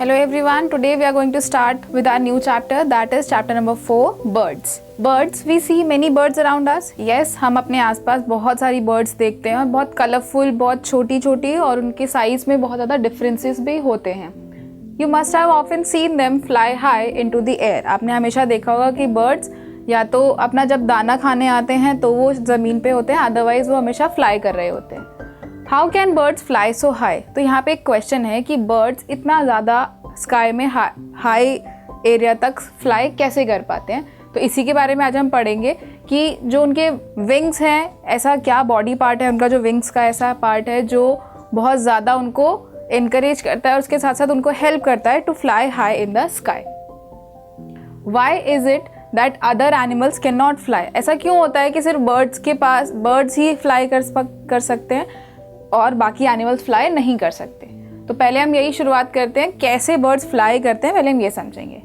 Hello everyone, today we are going to start with our new chapter, that is chapter number 4, birds. Birds, we see many birds around us. Yes, हम अपने आसपास बहुत सारी birds देखते हैं और बहुत कलरफुल, बहुत छोटी छोटी और उनके साइज में बहुत ज़्यादा डिफरेंसेस भी होते हैं. You must have often seen them fly high into the air. आपने हमेशा देखा होगा कि birds या तो अपना जब दाना खाने आते हैं तो वो ज़मीन पे होते हैं, अदरवाइज वो हमेशा फ्लाई कर रहे होते हैं. How can birds fly so high? तो यहाँ पे एक क्वेश्चन है कि बर्ड्स इतना ज़्यादा स्काई में हाई एरिया तक फ्लाई कैसे कर पाते हैं. तो इसी के बारे में आज हम पढ़ेंगे कि जो उनके विंग्स हैं, ऐसा क्या बॉडी पार्ट है उनका जो विंग्स का ऐसा पार्ट है जो बहुत ज़्यादा उनको इनकरेज करता है और उसके साथ साथ उनको हेल्प करता है to fly high in the sky. Why is it that other animals can not fly? ऐसा क्यों होता है कि सिर्फ बर्ड्स ही फ्लाई कर सकते हैं और बाकी एनिमल्स फ्लाई नहीं कर सकते. तो पहले हम यही शुरुआत करते हैं, कैसे बर्ड्स फ्लाई करते हैं पहले हम ये समझेंगे.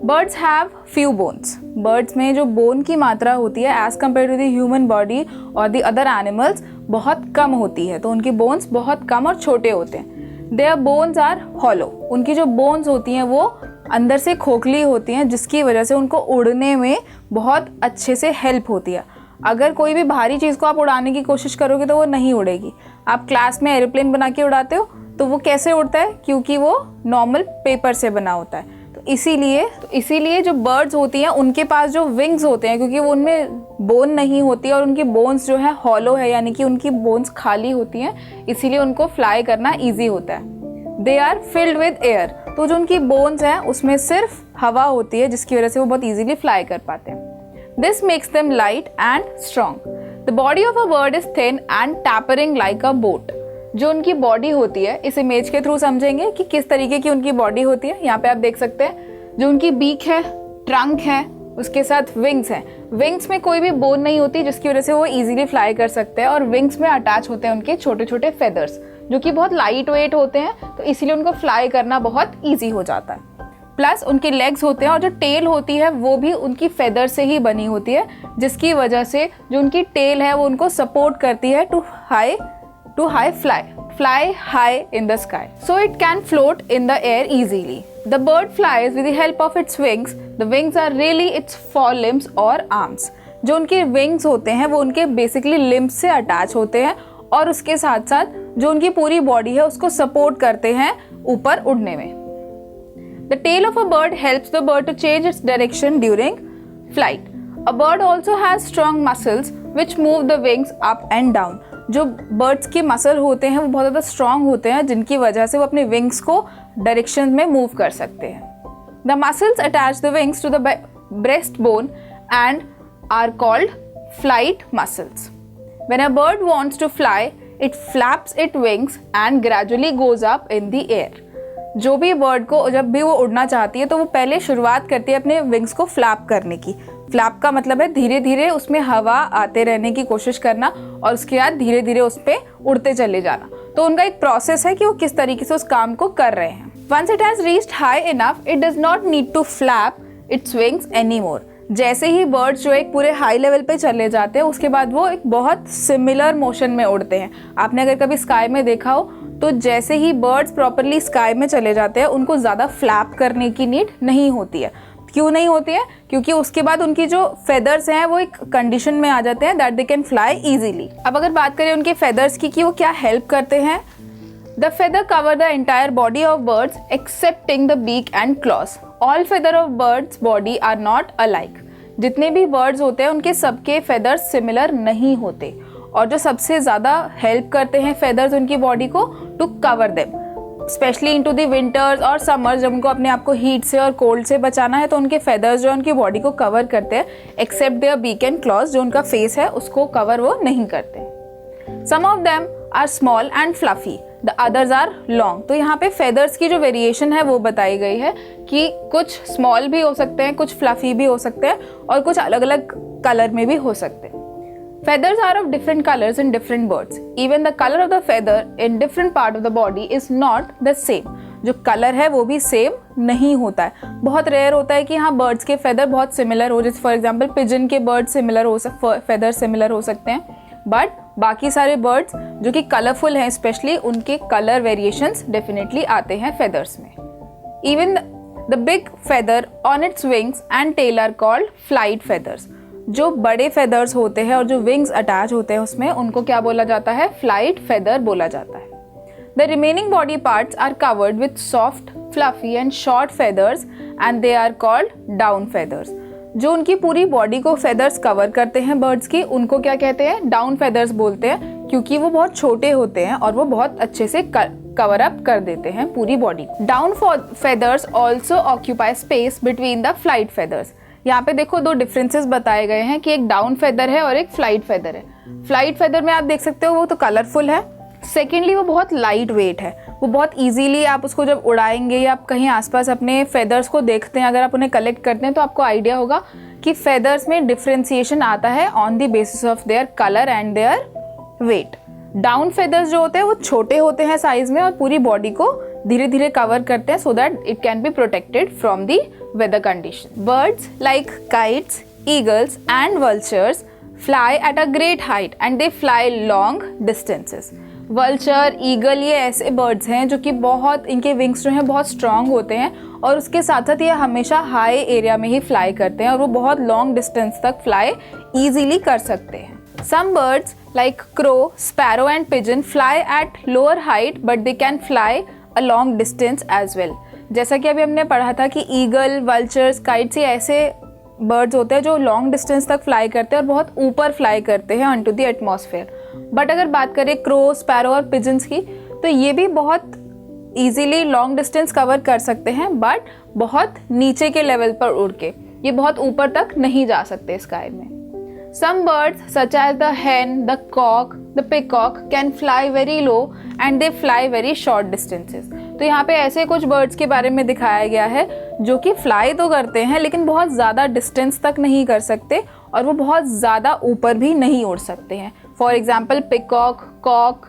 Birds have few bones. Birds में जो बोन की मात्रा होती है as compared to the human body और द अदर एनिमल्स बहुत कम होती है. तो उनकी बोन्स बहुत कम और छोटे होते हैं. Their bones are hollow. उनकी जो बोन्स होती हैं वो अंदर से खोखली होती हैं जिसकी वजह से उनको उड़ने में बहुत अच्छे से हेल्प होती है. अगर कोई भी भारी चीज़ को आप उड़ाने की कोशिश करोगे तो वो नहीं उड़ेगी. आप क्लास में एरोप्लेन बना के उड़ाते हो तो वो कैसे उड़ता है? क्योंकि वो नॉर्मल पेपर से बना होता है. तो इसीलिए जो बर्ड्स होती हैं उनके पास जो विंग्स होते हैं, क्योंकि वो उनमें बोन नहीं होती और उनकी बोन्स जो है हॉलो है, यानी कि उनकी बोन्स खाली होती हैं, इसीलिए उनको फ्लाई करना ईजी होता है. They are filled with air. तो जो उनकी बोन्स हैं उसमें सिर्फ हवा होती है जिसकी वजह से वो बहुत ईजिली फ्लाई कर पाते हैं. This makes them light and strong. The body of a bird is thin and tapering like a boat. जो उनकी बॉडी होती है, इस इमेज के थ्रू समझेंगे कि किस तरीके की उनकी बॉडी होती है. यहाँ पे आप देख सकते हैं जो उनकी बीक है, ट्रंक है, उसके साथ विंग्स हैं. विंग्स में कोई भी बोन नहीं होती जिसकी वजह से वो इजीली फ्लाई कर सकते हैं और विंग्स में अटैच होते हैं उनके छोटे छोटे फेदर्स जो कि बहुत लाइट वेट होते हैं, तो इसीलिए उनको फ्लाई करना बहुत ईजी हो जाता है. प्लस उनके लेग्स होते हैं और जो टेल होती है वो भी उनकी फेदर से ही बनी होती है जिसकी वजह से जो उनकी टेल है वो उनको सपोर्ट करती है to high fly high in the sky. So it can float in the air easily. The bird flies with the help of its wings. The wings are really its four limbs और arms. जो उनके wings होते हैं वो उनके basically limbs से attach होते हैं और उसके साथ साथ जो उनकी पूरी बॉडी है उसको सपोर्ट करते हैं ऊपर उड़ने में. The tail of a bird helps the bird to change its direction during flight. A bird also has strong muscles which move the wings up and down. जो birds के मसल होते हैं वो बहुत ज़्यादा strong होते हैं जिनकी वजह से वो अपने wings को direction में move कर सकते हैं. The muscles attach the wings to the breastbone and are called flight muscles. When a bird wants to fly, it flaps its wings and gradually goes up in the air. जो भी bird को जब भी वो उड़ना चाहती है तो वो पहले शुरुआत करती है अपने विंग्स को फ्लैप करने की. फ्लैप का मतलब है धीरे धीरे उसमें हवा आते रहने की कोशिश करना और उसके बाद धीरे धीरे उस पर उड़ते चले जाना. तो उनका एक प्रोसेस है कि वो किस तरीके से उस काम को कर रहे हैं. Once it has reached high enough it does not need to flap its wings any more. जैसे ही बर्ड्स जो एक पूरे हाई लेवल पे चले जाते हैं उसके बाद वो एक बहुत सिमिलर मोशन में उड़ते हैं. आपने अगर कभी स्काई में देखा हो तो जैसे ही बर्ड्स प्रॉपरली स्काई में चले जाते हैं उनको ज़्यादा फ्लैप करने की नीड नहीं होती है. क्यों नहीं होती है? क्योंकि उसके बाद उनकी जो फेदर्स हैं वो एक कंडीशन में आ जाते हैं that they can fly easily. अब अगर बात करें उनके फेदर्स की कि वो क्या हेल्प करते हैं. The feather cover the entire body of birds excepting the beak and claws. All feather of birds body are not alike. जितने भी बर्ड्स होते हैं उनके सबके फेदर्स सिमिलर नहीं होते और जो सबसे ज़्यादा हेल्प करते हैं फेदर्स उनकी बॉडी को to cover them specially into the winters और समर्स. जब उनको अपने आप को हीट से और कोल्ड से बचाना है तो उनके फेदर्स जो उनकी बॉडी को कवर करते हैं except their beak and claws. जो उनका फेस है उसको कवर वो नहीं करते. Some of them are small and fluffy, the others are long. तो यहाँ पे फेदर्स की जो वेरिएशन है वो बताई गई है कि कुछ स्मॉल भी हो सकते हैं, कुछ फ्लफी भी हो सकते हैं और कुछ अलग अलग कलर में भी हो सकते हैं. Feathers are of different colors in different birds. Even the color of the feather in different part of the body is not the same. जो कलर है वो भी सेम नहीं होता है. बहुत रेयर होता है कि हाँ बर्ड्स के फेदर बहुत सिमिलर हो, जैसे फॉर एग्जांपल पिजन के बर्ड सिमिलर हो फेदर सिमिलर हो सकते हैं, बट बाकी सारे बर्ड्स जो कि कलरफुल हैं स्पेशली उनके कलर वेरिएशंस डेफिनेटली आते हैं फेदर्स में. Even the big feather on its wings and tail are called flight feathers. जो बड़े feathers होते हैं और जो wings attach होते हैं उसमें, उनको क्या बोला जाता है? flight feather बोला जाता है. The remaining body parts are covered with soft, fluffy and short feathers and they are called down feathers. जो उनकी पूरी बॉडी को फेदर्स कवर करते हैं बर्ड्स की, उनको क्या कहते हैं? डाउन फेदर्स बोलते हैं, क्योंकि वो बहुत छोटे होते हैं और वो बहुत अच्छे से कवर अप कर देते हैं पूरी बॉडी को. Down feathers also occupy space between the flight feathers. यहाँ पे देखो दो डिफरेंसेस बताए गए हैं कि एक डाउन फेदर है और एक फ्लाइट फेदर है. फ्लाइट फेदर में आप देख सकते हो वो तो कलरफुल है. सेकेंडली वो बहुत लाइट वेट है, वो बहुत इजीली आप उसको जब उड़ाएंगे या आप कहीं आसपास अपने फेदर्स को देखते हैं, अगर आप उन्हें कलेक्ट करते हैं तो आपको आइडिया होगा कि फेदर्स में डिफ्रेंसिएशन आता है on the basis of their colour and their weight. Down feathers जो होते हैं वो छोटे होते हैं साइज में और पूरी बॉडी को धीरे धीरे कवर करते हैं so that it can be protected from the weather condition. Birds like kites, eagles and vultures fly at a great height and they fly long distances. Vulture, eagle ये ऐसे बर्ड्स हैं जो कि बहुत, इनके विंग्स जो हैं बहुत स्ट्रांग होते हैं और उसके साथ साथ ये हमेशा हाई एरिया में ही फ्लाई करते हैं और वो बहुत लॉन्ग डिस्टेंस तक फ्लाई ईजीली कर सकते हैं. Some birds like crow, sparrow and pigeon fly at lower height but they can fly a long distance as well. जैसा कि अभी हमने पढ़ा था कि ईगल, वल्चर्स, काइट्स ये ऐसे बर्ड्स होते हैं जो लॉन्ग डिस्टेंस तक फ्लाई करते हैं और बहुत ऊपर फ्लाई करते हैं on to the atmosphere. But अगर बात करें क्रो, स्पैरो और पिजन्स की, तो ये भी बहुत इजीली लॉन्ग डिस्टेंस कवर कर सकते हैं बट बहुत नीचे के लेवल पर उड़ के, ये बहुत ऊपर तक नहीं जा सकते स्काई में. Some birds such as the hen, the cock, the peacock can fly very low and they fly very short distances. तो यहाँ पे ऐसे कुछ बर्ड्स के बारे में दिखाया गया है जो कि फ्लाई तो करते हैं लेकिन बहुत ज़्यादा डिस्टेंस तक नहीं कर सकते और वो बहुत ज़्यादा ऊपर भी नहीं उड़ सकते हैं. For example peacock, cock,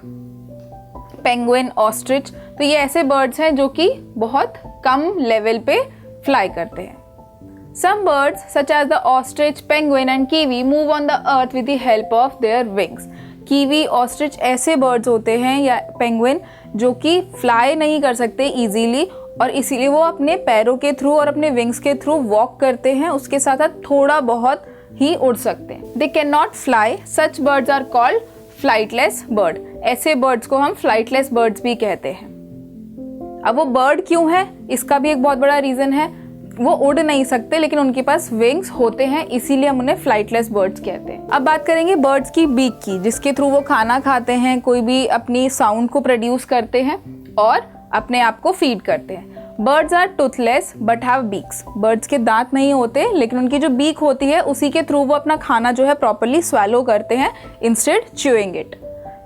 penguin, ostrich. तो ये ऐसे बर्ड्स हैं जो कि बहुत कम लेवल पे फ्लाई करते हैं. Some birds such as the ostrich, penguin and kiwi move on the earth with the help of their wings. Kiwi, ostrich ऐसे बर्ड्स होते हैं या पेंगुइन जो कि फ्लाई नहीं कर सकते इजीली और इसीलिए वो अपने पैरों के थ्रू और अपने विंग्स के थ्रू वॉक करते हैं, उसके साथ साथ थोड़ा बहुत ही उड़ सकते हैं. They can not fly. Such birds are called flightless bird. ऐसे बर्ड्स को हम फ्लाइटलेस बर्ड्स भी कहते हैं. अब वो बर्ड क्यों है, इसका भी एक बहुत बड़ा रीजन है. वो उड़ नहीं सकते लेकिन उनके पास विंग्स होते हैं, इसीलिए हम उन्हें फ्लाइटलेस बर्ड्स कहते हैं. अब बात करेंगे बर्ड्स की बीक की, जिसके थ्रू वो खाना खाते हैं, कोई भी अपनी साउंड को प्रोड्यूस करते हैं और अपने आप को फीड करते हैं. Birds are toothless but have beaks. Birds के दांत नहीं होते लेकिन उनकी जो बीक होती है उसी के थ्रू वो अपना खाना जो है प्रॉपरली स्वैलो करते हैं instead chewing it.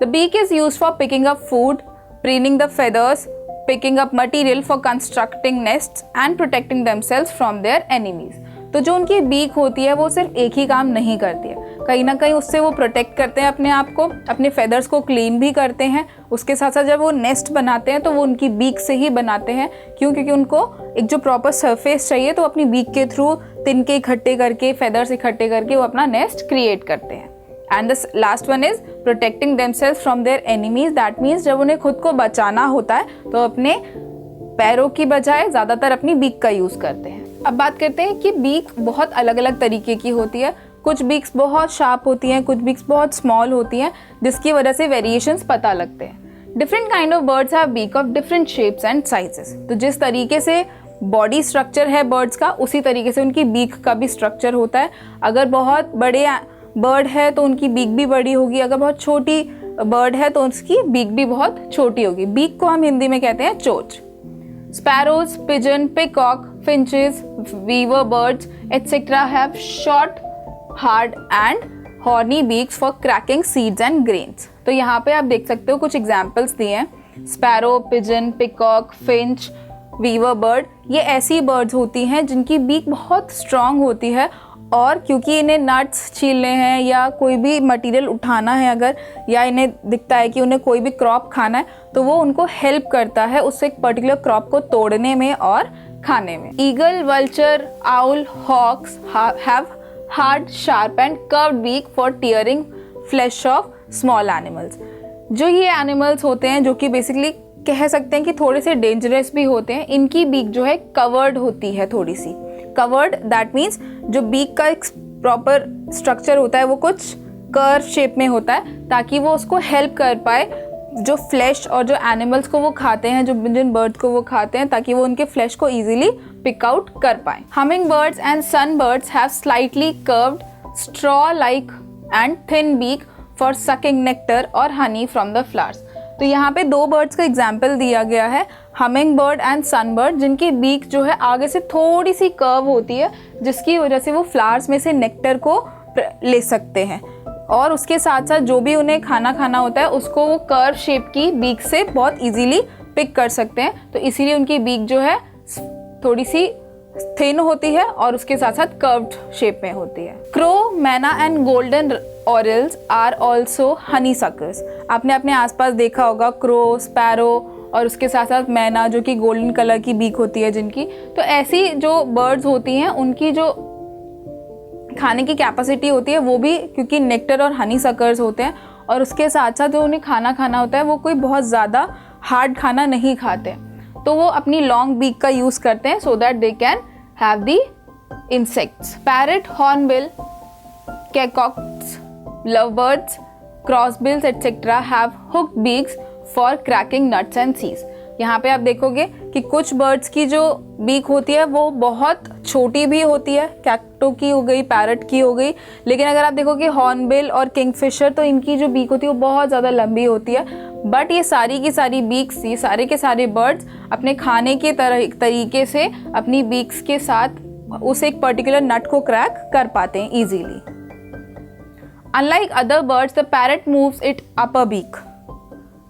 The beak is used for picking up food, preening the feathers, picking up material for constructing nests and protecting themselves from their enemies. तो जो उनकी बीक होती है वो सिर्फ एक ही काम नहीं करती है, कहीं ना कहीं उससे वो प्रोटेक्ट करते हैं अपने आप को, अपने फेदर्स को क्लीन भी करते हैं. उसके साथ साथ जब वो नेस्ट बनाते हैं तो वो उनकी बीक से ही बनाते हैं. क्यों? क्योंकि उनको एक जो प्रॉपर सरफेस चाहिए, तो अपनी बीक के थ्रू तिनके इकट्ठे करके, फेदर्स इकट्ठे करके वो अपना नेस्ट क्रिएट करते हैं. And the last one is protecting themselves from their enemies. That means जब उन्हें खुद को बचाना होता है तो अपने पैरों की बजाय ज़्यादातर अपनी बीक का यूज़ करते हैं. अब बात करते हैं कि बीक बहुत अलग अलग तरीके की होती है. कुछ बीक्स बहुत शार्प होती हैं, कुछ बीक्स बहुत स्मॉल होती हैं, जिसकी वजह से वेरिएशंस पता लगते हैं. Different kind of birds have beak of different shapes and sizes. तो जिस तरीके से बॉडी स्ट्रक्चर है बर्ड्स का, उसी तरीके से उनकी बीक का भी स्ट्रक्चर होता है. अगर बहुत बड़े बर्ड है तो उनकी बीक भी बड़ी होगी, अगर बहुत छोटी बर्ड है तो उसकी बीक भी बहुत छोटी होगी. बीक को हम हिंदी में कहते हैं चोंच. Sparrows, pigeon, peacock, finches, weaver birds, etc. have short, hard and horny beaks for cracking seeds and grains. तो यहाँ पे आप देख सकते हो कुछ एग्जाम्पल्स दिए हैं. Sparrow, pigeon, peacock, finch, weaver bird, ये ऐसी बर्ड्स होती हैं जिनकी बीक बहुत स्ट्रांग होती है और क्योंकि इन्हें नट्स छीलने हैं या कोई भी मटेरियल उठाना है अगर, या इन्हें दिखता है कि उन्हें कोई भी क्रॉप खाना है, तो वो उनको हेल्प करता है उससे एक पर्टिकुलर क्रॉप को तोड़ने में और खाने में. Eagle, vulture, owl, hawks have hard, sharp and curved beak for tearing flesh of small animals. जो ये एनिमल्स होते हैं जो कि बेसिकली कह सकते हैं कि थोड़े से डेंजरस भी होते हैं। इनकी बीक जो है कवर्ड होती है, थोड़ी सी कवर्ड, दैट मीन्स जो बीक का एक प्रॉपर स्ट्रक्चर होता है वो कुछ कर्व शेप में होता है, ताकि वो उसको हेल्प कर पाए जो फ्लैश और जो एनिमल्स को वो खाते हैं, जो जिन बर्ड्स को वो खाते हैं, ताकि वो उनके फ्लैश को ईजिली पिक आउट कर पाए। Humming birds and sun birds have slightly curved straw like and thin beak for sucking nectar और हनी फ्रॉम द फ्लावर्स। तो यहाँ पे दो बर्ड्स का एग्जाम्पल दिया गया है, humming bird and sun bird, जिनकी बीक जो है आगे से थोड़ी सी कर्व होती है, जिसकी वजह से वो फ्लावर्स में से नेक्टर को ले सकते हैं, और उसके साथ साथ जो भी उन्हें खाना होता है उसको वो कर्व शेप की बीक से बहुत इजीली पिक कर सकते हैं। तो इसीलिए उनकी बीक जो है थोड़ी सी थिन होती है और उसके साथ साथ कर्व्ड शेप में होती है। Crow, myna and golden orioles are also honey suckers. आपने अपने आसपास देखा होगा क्रो, स्पैरो और उसके साथ साथ मैना, जो कि गोल्डन कलर की बीक होती है जिनकी। तो ऐसी जो बर्ड्स होती हैं उनकी जो खाने की कैपेसिटी होती है वो भी, क्योंकि नेक्टर और हनी सकर्स होते हैं, और उसके साथ साथ जो उन्हें खाना होता है वो कोई बहुत ज़्यादा हार्ड खाना नहीं खाते, तो वो अपनी लॉन्ग बीक का यूज़ करते हैं so that they can have the insects. Parrot, hornbill, cockatoos, lovebirds, crossbills etcetera have hooked beaks for cracking nuts and seeds. यहाँ पे आप देखोगे कि कुछ बर्ड्स की जो बीक होती है वो बहुत छोटी भी होती है, कैक्टो की हो गई, पैरट की हो गई, लेकिन अगर आप देखोगे हॉर्नबिल और किंगफिशर, तो इनकी जो बीक होती है वो बहुत ज़्यादा लंबी होती है। बट ये सारी की सारी बीक्स, ये सारे के सारे बर्ड्स अपने खाने के तरीके से अपनी बीक्स के साथ उस एक पर्टिकुलर नट को क्रैक कर पाते हैं easily. Unlike other birds, the parrot moves it upper beak.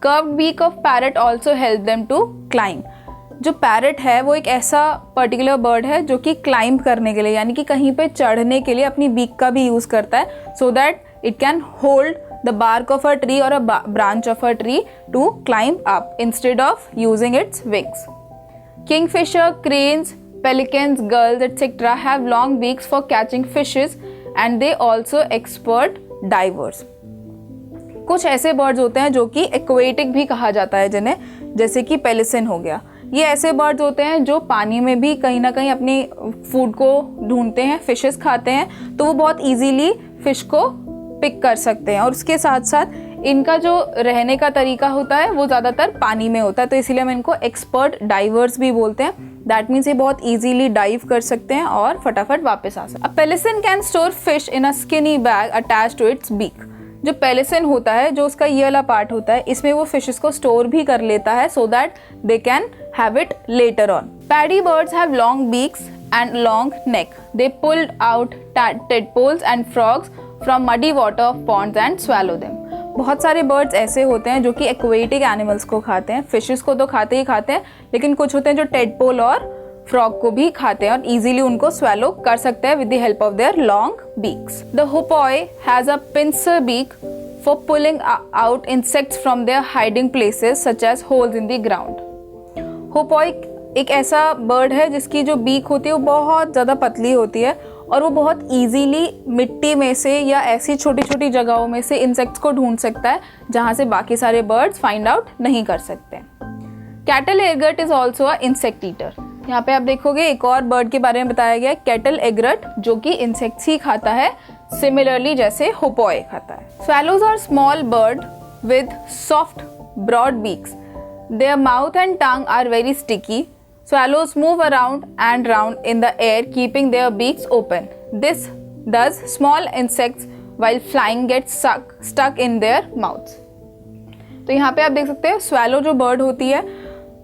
Curved beak of parrot also help them to climb. जो पैरट है वो एक ऐसा पर्टिकुलर बर्ड है जो कि क्लाइंब करने के लिए, यानी कि कहीं पे चढ़ने के लिए अपनी बीक का भी यूज़ करता है, so that it can hold the bark of a tree और a branch of a tree to climb up instead of using its wings. Kingfisher, cranes, pelicans, gulls etcetera have long beaks for catching fishes and they also expert divers. कुछ ऐसे birds होते हैं जो कि aquatic भी कहा जाता है जिन्हें, जैसे कि पेलिसन हो गया। ये ऐसे बर्ड्स होते हैं जो पानी में भी कहीं ना कहीं अपनी फूड को ढूंढते हैं, फिशेस खाते हैं, तो वो बहुत इजीली फिश को पिक कर सकते हैं। और उसके साथ साथ इनका जो रहने का तरीका होता है वो ज़्यादातर पानी में होता है, तो इसीलिए हम इनको एक्सपर्ट डाइवर्स भी बोलते हैं। दैट मीन्स ये बहुत इजीली डाइव कर सकते हैं और फटाफट वापस आ सकते हैं। Pelican can store fish in a skinny bag attach to its beak. जो पेलिसन होता है, जो उसका ये वाला पार्ट होता है, इसमें वो फिशेस को स्टोर भी कर लेता है so that they can have it later on. Paddy birds have long beaks and long neck. They pulled out tadpoles and frogs from muddy water of ponds and swallow them. बहुत सारे birds ऐसे होते हैं जो कि aquatic animals को खाते हैं, फिशेस को तो खाते ही खाते हैं, लेकिन कुछ होते हैं जो टेडपोल और फ्रॉग को भी खाते हैं और इजीली उनको स्वेलो कर सकते हैं with the help of their long beaks. The hoopoe has a pincer beak for pulling out insects from their hiding places such as holes in the ground. Hoopoe एक ऐसा बर्ड है जिसकी जो beak होती है वो बहुत ज़्यादा पतली होती है और वो बहुत इजीली मिट्टी में से या ऐसी छोटी छोटी जगहों में से इंसेक्ट्स को ढूंढ सकता है जहाँ से बाकी सारे बर्ड्स फाइंड आउट नहीं कर सकते। Cattle एग्रेट is also a insect eater. यहाँ पे आप देखोगे एक और बर्ड के बारे में बताया गया है, कैटल एग्रेट, जो कि इंसेक्ट्स ही खाता है, सिमिलरली जैसे हुपॉय खाता है। Swallows are small bird with soft broad beaks. Their mouth and tongue are very sticky. Swallows move around and round in the air, keeping their beaks open. This does small insects while flying get stuck in their mouths. तो यहाँ पे आप देख सकते हैं swallow जो bird होती है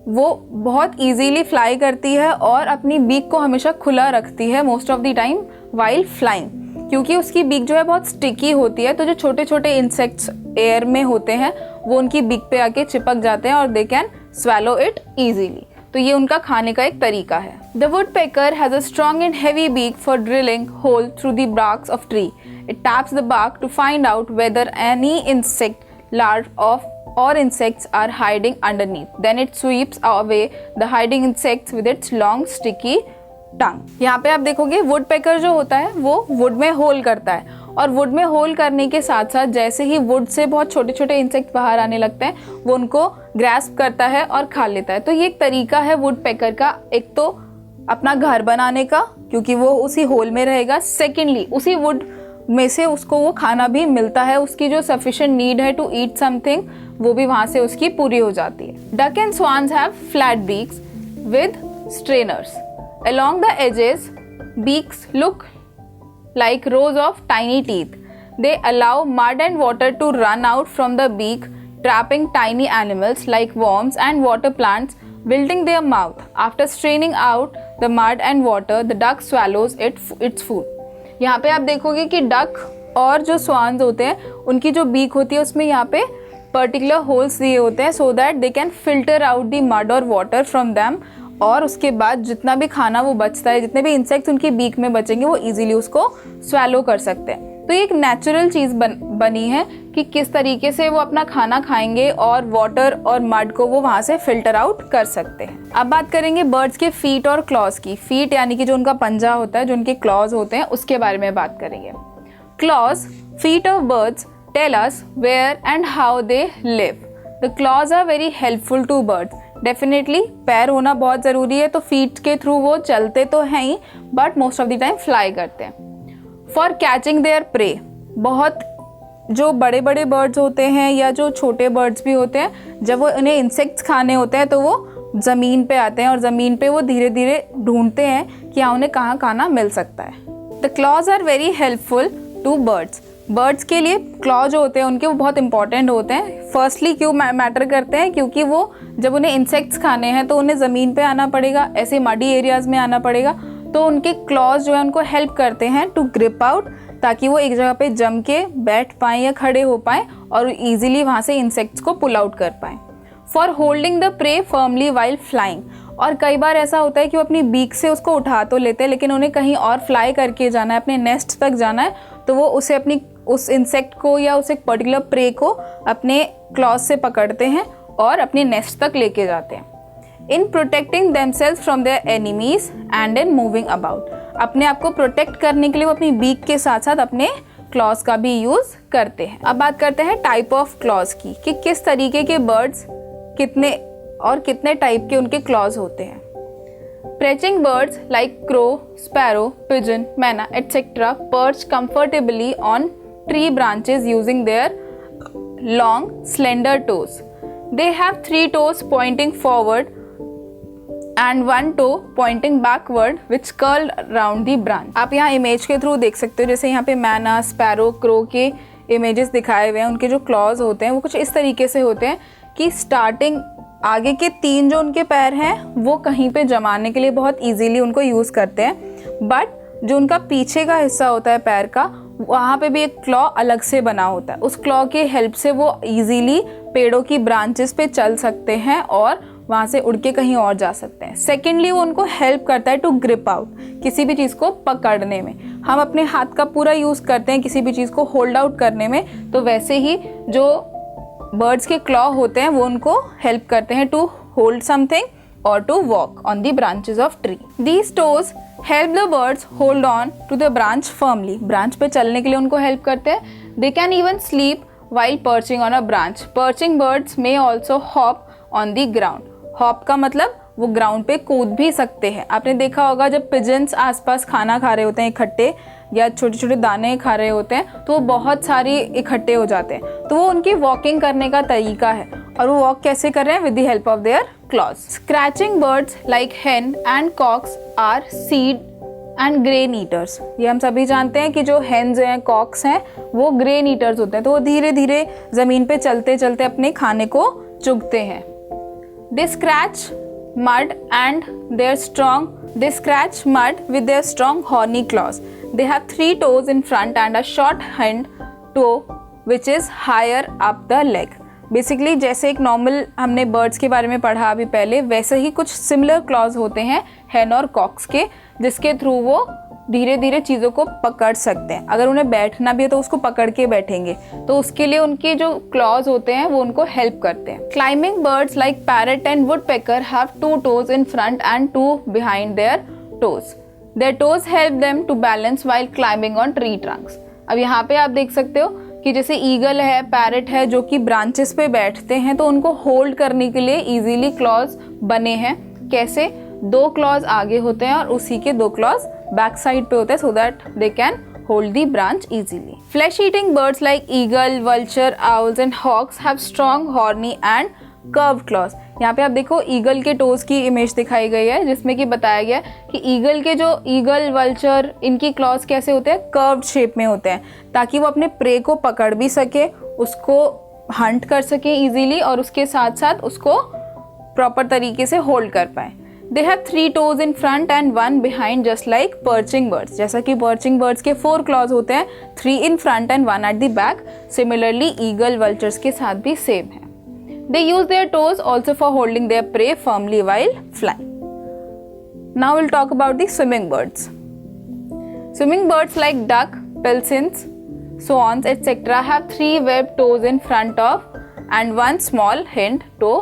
वो बहुत easily fly करती है और अपनी beak को हमेशा खुला रखती है most of the time while flying, क्योंकि उसकी beak जो है बहुत sticky होती है, तो जो छोटे छोटे insects air में होते हैं वो उनकी beak पे आके चिपक जाते हैं और they can swallow it easily. तो ये उनका खाने का एक तरीका है। The woodpecker has a strong and heavy beak for drilling hole through the barks of tree. It taps the bark to find out whether any insect, larvae or insects are hiding underneath. Then it sweeps away the hiding insects with its long sticky tongue. यहाँ पे आप देखोगे woodpecker जो होता है वो wood में whole करता है और वुड में होल करने के साथ साथ जैसे ही वुड से बहुत छोटे छोटे इंसेक्ट बाहर आने लगते हैं वो उनको ग्रैस्प करता है और खा लेता है। तो ये एक तरीका है वुड पेकर का, एक तो अपना घर बनाने का क्योंकि वो उसी होल में रहेगा, सेकेंडली उसी वुड में से उसको वो खाना भी मिलता है, उसकी जो सफिशिएंट नीड है टू ईट समथिंग वो भी वहाँ से उसकी पूरी हो जाती है। Duck and swans have flat beaks with strainers along the edges. Beaks look like rows of tiny teeth. They allow mud and water to run out from the beak, trapping tiny animals like worms and water plants, building their mouth. After straining out the mud and water, the duck swallows its food. यहाँ पे आप देखोगे कि duck और जो swans होते हैं उनकी जो बीक होती है उसमें यहाँ पे पर्टिकुलर होल्स दिए होते हैं so that they can filter out the mud और वाटर फ्रॉम दैम, और उसके बाद जितना भी खाना वो बचता है, जितने भी इंसेक्ट्स उनकी बीक में बचेंगे वो इजीली उसको स्वैलो कर सकते हैं। तो ये एक नेचुरल चीज़ बनी है कि किस तरीके से वो अपना खाना खाएंगे और वाटर और मड को वो वहाँ से फिल्टर आउट कर सकते हैं। अब बात करेंगे बर्ड्स के फीट और क्लॉज की। फीट यानी कि जो उनका पंजा होता है, जो उनके क्लॉज होते हैं, उसके बारे में बात करेंगे। Claws, feet of birds tell us where and how they live. The claws are very helpful to birds. Definitely पैर होना बहुत ज़रूरी है, तो फीट के थ्रू वो चलते तो हैं ही but most of the time fly करते हैं। फॉर कैचिंग देयर प्रे, बहुत जो बड़े बड़े बर्ड्स होते हैं या जो छोटे बर्ड्स भी होते हैं, जब वो उन्हें इंसेक्ट्स खाने होते हैं तो वो ज़मीन पे आते हैं और ज़मीन पे वो धीरे धीरे ढूंढते हैं कि हाँ उन्हें कहाँ खाना मिल सकता है। The claws are very helpful to birds. Birds के लिए क्लॉ जो होते हैं उनके वो बहुत इंपॉर्टेंट होते हैं। फर्स्टली क्यों मैटर करते हैं, क्योंकि वो जब उन्हें इंसेक्ट्स खाने हैं तो उन्हें ज़मीन पे आना पड़ेगा, ऐसे मडी एरियाज़ में आना पड़ेगा, तो उनके क्लॉज जो है उनको हेल्प करते हैं टू ग्रिप आउट, ताकि वो एक जगह पे जम के बैठ पाएँ या खड़े हो पाएँ और ईजिली वहाँ से इंसेक्ट्स को पुल आउट कर पाएँ। For holding the prey firmly while flying, और कई बार ऐसा होता है कि वो अपनी बीक से उसको उठा तो लेते हैं लेकिन उन्हें कहीं और फ्लाई करके जाना है, अपने नेस्ट तक जाना है, तो वो उसे अपनी उस इंसेक्ट को या उस एक पर्टिकुलर प्रे को अपने क्लॉज से पकड़ते हैं और अपने नेस्ट तक लेके जाते हैं। In protecting themselves from their enemies and in moving about, अपने आप को प्रोटेक्ट करने के लिए वो अपनी बीक के साथ साथ अपने क्लॉज का भी यूज़ करते हैं। अब बात करते हैं टाइप ऑफ क्लॉज की, कि किस तरीके के बर्ड्स कितने टाइप के उनके क्लॉज होते हैं। Perching birds like crow, sparrow, pigeon, manna, etc. perch comfortably on tree branches using their long, slender toes. They have 3 toes pointing forward and 1 toe pointing backward which curl around the branch. आप यहाँ image के through देख सकते हो, जैसे यहाँ पे मैना, स्पैरो, क्रो के इमेजेस दिखाए हुए हैं। उनके जो क्लॉज होते हैं वो कुछ इस तरीके से होते हैं कि स्टार्टिंग आगे के 3 जो उनके पैर हैं वो कहीं पे जमाने के लिए बहुत इजीली उनको यूज़ करते हैं, बट जो उनका पीछे का हिस्सा होता है पैर का, वहाँ पे भी एक क्लॉ अलग से बना होता है। उस क्लॉ के हेल्प से वो इजीली पेड़ों की ब्रांचेस पे चल सकते हैं और वहाँ से उड़ के कहीं और जा सकते हैं। सेकेंडली वो उनको हेल्प करता है टू ग्रिप आउट, किसी भी चीज़ को पकड़ने में। हम अपने हाथ का पूरा यूज़ करते हैं किसी भी चीज़ को होल्ड आउट करने में, तो वैसे ही जो बर्ड्स के क्लॉ होते हैं वो उनको हेल्प करते हैं टू होल्ड समथिंग और to walk on the branches of tree. These toes help the birds hold on to the branch firmly, branch पे चलने के लिए उनको हेल्प करते हैं। They can even sleep while perching on a branch. Perching birds में also hop on the ground. Hop का मतलब वो ग्राउंड पे कूद भी सकते हैं। आपने देखा होगा जब पिजन्स आसपास खाना खा रहे होते हैं इकट्ठे, या छोटे छोटे दाने खा रहे होते हैं, तो वो बहुत सारी इकट्ठे हो जाते हैं, तो वो उनकी वॉकिंग करने का तरीका है। और वो वॉक कैसे कर रहे हैं? With the help of their claws. Scratching birds like hen and cocks are seed and grain eaters. ये हम सभी जानते हैं कि जो हेन्स हैं, कॉक्स हैं, वो ग्रेन ईटर्स होते हैं, तो वो धीरे धीरे ज़मीन पे चलते चलते अपने खाने को चुगते हैं। दे scratch mud with their strong horny claws. They have 3 toes in front and a short hind toe which is higher up the leg. Basically जैसे एक नॉर्मल हमने बर्ड्स के बारे में पढ़ा अभी पहले, वैसे ही कुछ सिमिलर क्लॉज होते हैं हेन और कॉक्स के, जिसके थ्रू वो धीरे धीरे चीज़ों को पकड़ सकते हैं। अगर उन्हें बैठना भी है तो उसको पकड़ के बैठेंगे, तो उसके लिए उनके जो क्लॉज होते हैं वो उनको हेल्प करते हैं। Climbing birds like parrot and woodpecker have 2 toes in front and 2 behind their toes. Their toes help them to balance while climbing on tree trunks. अब यहाँ पे आप देख सकते हो कि जैसे ईगल है, पैरट है, जो कि ब्रांचेस पे बैठते हैं, तो उनको होल्ड करने के लिए इजीली क्लॉज बने हैं। कैसे? 2 क्लॉज आगे होते हैं और उसी के 2 क्लॉज बैक साइड पे होते हैं, so that they can hold the branch easily. Flesh-eating birds like eagle, vulture, owls and hawks have strong, horny and curved claws. यहाँ पे आप देखो ईगल के टोज की इमेज दिखाई गई है, जिसमें कि बताया गया कि ईगल के जो ईगल, वल्चर, इनकी क्लॉज कैसे होते हैं? कर्व्ड शेप में होते हैं, ताकि वो अपने प्रे को पकड़ भी सके, उसको हंट कर सके इजीली, और उसके साथ साथ उसको प्रॉपर तरीके से होल्ड कर पाए। They have 3 toes in front and 1 behind, just like perching birds. जैसा कि perching birds के 4 claws होते हैं, 3 in front and 1 at the back. Similarly, eagle, vultures के साथ भी same है. They use their toes also for holding their prey firmly while flying. Now we'll talk about the swimming birds. Swimming birds like duck, pilsons, swans, etc. have 3 webbed toes in front of and 1 small hind toe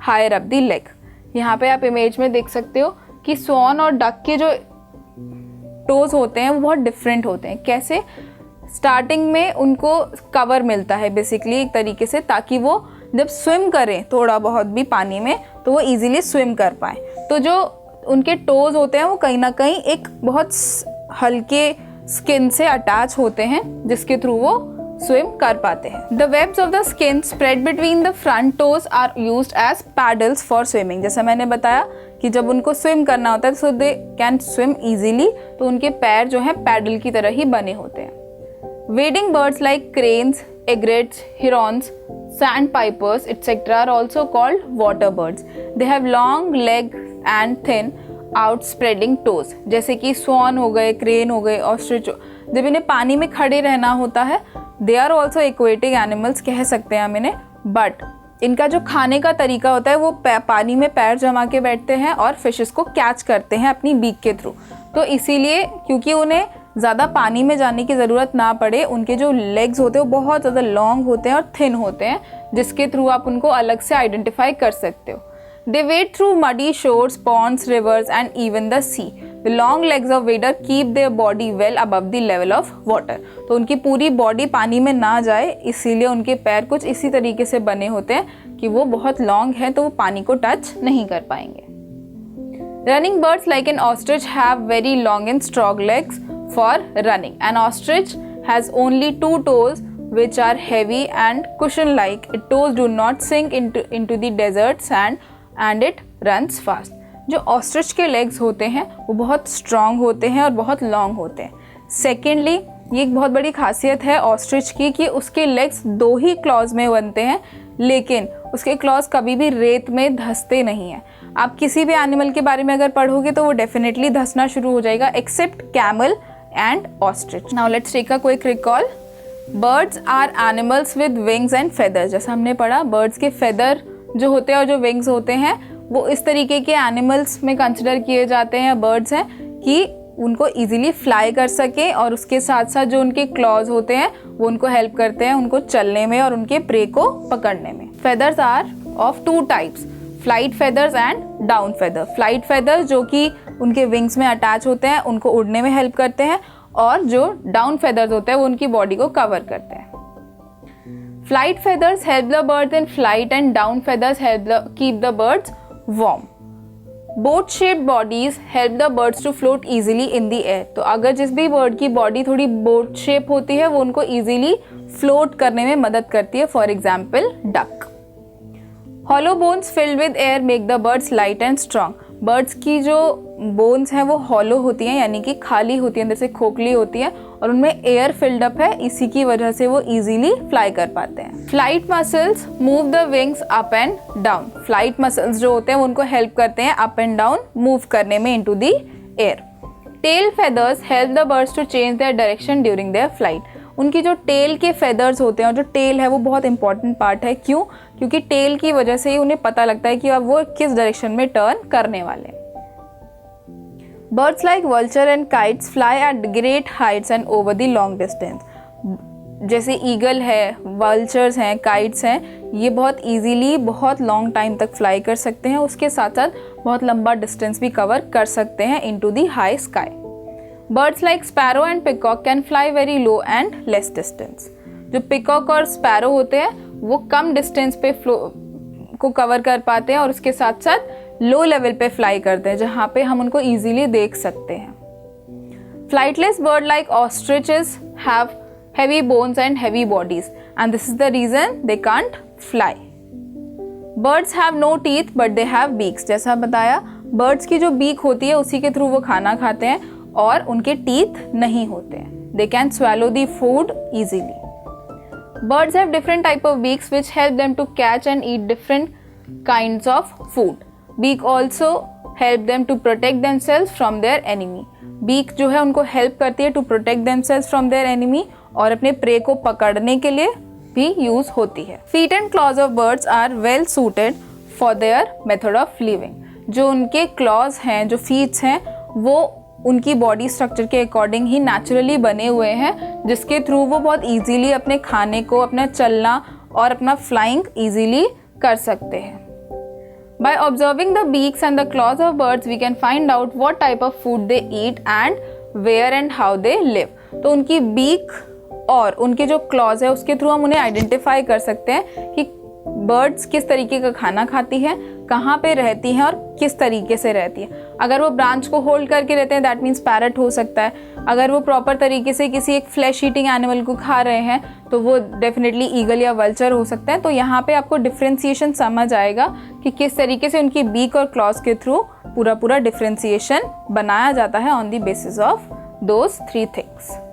higher up the leg. यहाँ पे आप image में देख सकते हो कि sworn और duck के जो टोज होते हैं वो बहुत डिफरेंट होते हैं। कैसे? स्टार्टिंग में उनको कवर मिलता है बेसिकली एक तरीके से, ताकि वो जब स्विम करें थोड़ा बहुत भी पानी में, तो वो इजीली स्विम कर पाए। तो जो उनके टोज होते हैं वो कहीं ना कहीं एक बहुत हल्के स्किन से अटैच होते हैं, जिसके थ्रू वो स्विम कर पाते हैं। The webs of the skin spread between the front toes are used as paddles for swimming. जैसा मैंने बताया कि जब उनको स्विम करना होता है सो दे कैन स्विम इजीली, तो उनके पैर जो हैं पैडल की तरह ही बने होते हैं। Wedding birds like cranes, egrets, Heron's, sandpipers etc. are also called water birds. They have long leg and thin outspreading toes. जैसे कि स्वान हो गए, क्रेन हो गए, ऑस्ट्रिच। जब इन्हें पानी में खड़े रहना होता है, they are also aquatic animals कह सकते हैं हम इन्हें, बट इनका जो खाने का तरीका होता है वो पानी में पैर जमा के बैठते हैं और फिशेस को कैच करते हैं अपनी बीक के थ्रू। तो इसीलिए क्योंकि उन्हें ज़्यादा पानी में जाने की ज़रूरत ना पड़े, उनके जो लेग्स होते हैं वो बहुत ज़्यादा लॉन्ग होते हैं और थिन होते हैं, जिसके थ्रू आप उनको अलग से आइडेंटिफाई कर सकते हो। They wade through muddy shores, ponds, rivers and even the sea. The long legs of wader keep their body well above the level of water. तो उनकी पूरी बॉडी पानी में ना जाए, इसीलिए उनके पैर कुछ इसी तरीके से बने होते हैं कि वो बहुत लॉन्ग हैं, तो वो पानी को टच नहीं कर पाएंगे। Running birds like an ostrich have very long and strong legs for running. An ostrich has only 2 toes which are heavy and cushion like. Its toes do not sink into the desert sand and it runs fast. जो ostrich के legs होते हैं वो बहुत strong होते हैं और बहुत लॉन्ग होते हैं। सेकेंडली, ये एक बहुत बड़ी खासियत है ऑस्ट्रिच की कि उसके लेग्स 2 ही क्लॉज में बनते हैं, लेकिन उसके क्लॉज कभी भी रेत में धंसते नहीं हैं। आप किसी भी एनिमल के बारे में अगर पढ़ोगे तो वो डेफिनेटली धंसना शुरू हो जाएगा, except camel and ostrich. Now let's take a quick recall. Birds are animals with wings and feathers. जैसा हमने पढ़ा, birds के feather जो होते हैं और जो wings होते हैं वो इस तरीके के animals में consider किए जाते हैं, birds हैं, कि उनको easily fly कर सके, और उसके साथ साथ जो उनके claws होते हैं वो उनको help करते हैं उनको चलने में और उनके prey को पकड़ने में। Feathers are of 2 types. Flight feathers and down feather. Flight feathers जो कि उनके विंग्स में अटैच होते हैं, उनको उड़ने में हेल्प करते हैं, और जो डाउन फेदर्स होते हैं वो उनकी बॉडी को कवर करते हैं। Flight feathers help the birds in flight and down feathers help keep the birds warm. Boat shaped bodies help the birds to float easily in the air. तो अगर जिस भी बर्ड की बॉडी थोड़ी boat shape होती है वो उनको इजीली फ्लोट करने में मदद करती है, for example duck. Hollow bones field with air make the birds light and strong. Birds की जो बोन्स हैं वो हॉलो होती हैं, यानी कि खाली होती हैं, अंदर से खोखली होती है, और उनमें एयर फिल्ड अप है, इसी की वजह से वो इजीली फ्लाई कर पाते हैं। Flight muscles move the wings up and down. Flight muscles जो होते हैं वो उनको हेल्प करते हैं अप एंड डाउन मूव करने में into the air. Tail feathers help the birds to change their direction during their flight. उनकी जो टेल के फेदर्स होते हैं, और जो टेल है वो बहुत इंपॉर्टेंट पार्ट है। क्यों? क्योंकि टेल की वजह से ही उन्हें पता लगता है कि अब वो किस डायरेक्शन में टर्न करने वाले हैं। Birds like vulture and kites fly at great heights and over the long distance. जैसे ईगल है, वल्चर्स हैं, काइट्स हैं, ये बहुत इजीली बहुत लॉन्ग टाइम तक फ्लाई कर सकते हैं, उसके साथ साथ बहुत लंबा डिस्टेंस भी कवर कर सकते हैं into the high sky. Birds like sparrow and peacock can fly very low and less distance. जो पिकॉक और स्पैरो होते हैं वो कम डिस्टेंस पे को कवर कर पाते हैं और उसके साथ साथ लो लेवल पे फ्लाई करते हैं जहाँ पे हम उनको ईजिली देख सकते हैं। Flightless bird like ostriches have heavy bones and heavy bodies, and this is the reason they can't fly. Birds have no teeth but they have beaks. जैसा बताया birds की जो beak होती है उसी के थ्रू वो खाना खाते हैं और उनके teeth नहीं होते हैं। They can swallow the food easily. Birds have different type of beaks which help them to catch and eat different kinds of food. Beak also help them to protect themselves from their enemy. Beak जो है उनको help करती है to protect themselves from their enemy और अपने pray को पकड़ने के लिए भी यूज होती है। Feet and claws of birds are well suited for their method of living. जो उनके क्लॉज हैं, जो फीट्स हैं, वो उनकी बॉडी स्ट्रक्चर के अकॉर्डिंग ही नेचुरली बने हुए हैं जिसके थ्रू वो बहुत ईजीली अपने खाने को, अपना चलना और अपना फ्लाइंग ईजीली कर सकते हैं। By observing the beaks and the claws of birds, we can find out what type of food they eat and where and how they live. तो उनकी beak और उनके जो claws है उसके थ्रू हम उन्हें आइडेंटिफाई कर सकते हैं कि बर्ड्स किस तरीके का खाना खाती हैं, कहाँ पे रहती हैं और किस तरीके से रहती है। अगर वो ब्रांच को होल्ड करके रहते हैं दैट मीन्स पैरट हो सकता है। अगर वो प्रॉपर तरीके से किसी एक फ्लैश ईटिंग एनिमल को खा रहे हैं तो वो डेफिनेटली ईगल या वल्चर हो सकता है। तो यहाँ पे आपको डिफ्रेंसिएशन समझ आएगा कि किस तरीके से उनकी बीक और क्लॉज के थ्रू पूरा डिफ्रेंसिएशन बनाया जाता है on the basis of those 3 things.